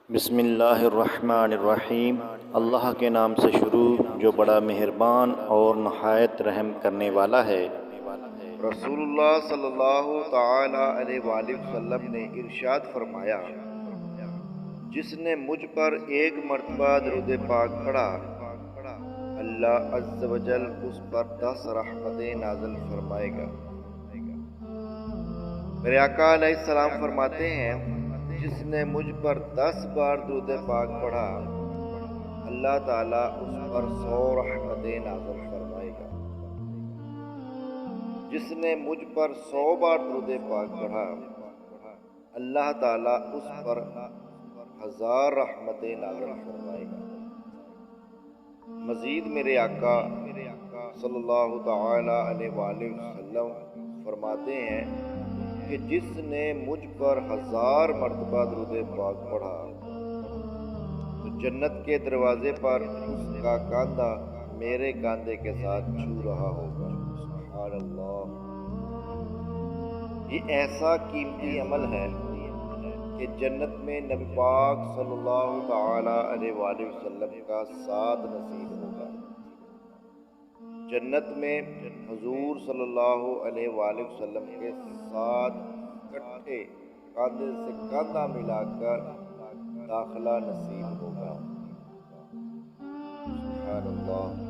بسم اللہ الرحمن الرحیم۔ اللہ کے نام سے شروع جو بڑا مہربان اور نہایت رحم کرنے والا ہے۔ رسول اللہ صلی اللہ تعالی علیہ وآلہ وسلم نے ارشاد فرمایا، جس نے مجھ پر ایک مرتبہ درود پاک پڑھا، اللہ عز و جل اس پر 10 رحمتیں نازل فرمائے گا۔ میرے آقا علیہ السلام فرماتے ہیں، جس نے مجھ پر 10 بار درود پاک پڑھا، اللہ تعالیٰ اس پر 100 رحمتیں نازل فرمائے گا۔ جس نے مجھ پر 100 بار درود پاک پڑھا، اللہ تعالیٰ اس پر 1000 رحمتیں نازل فرمائے گا۔ مزید میرے آقا صلی اللہ تعالی علیہ وآلہ وسلم فرماتے ہیں کہ جس نے مجھ پر 1000 مرتبہ درود پاک پڑھا تو جنت کے دروازے پر اس کا کاندھا میرے کاندھے کے ساتھ چھو رہا ہوگا۔ سبحان اللہ۔ یہ ایسا قیمتی عمل ہے کہ جنت میں نبی پاک صلی اللہ تعالی علیہ وآلہ وسلم کا ساتھ نصیب ہوگا۔ جنت میں حضور صلی اللہ علیہ وآلہ وسلم کے ساتھ اکٹھے کاندھے سے کاندھا ملا کر داخلہ نصیب ہوگا۔ سبحان اللہ۔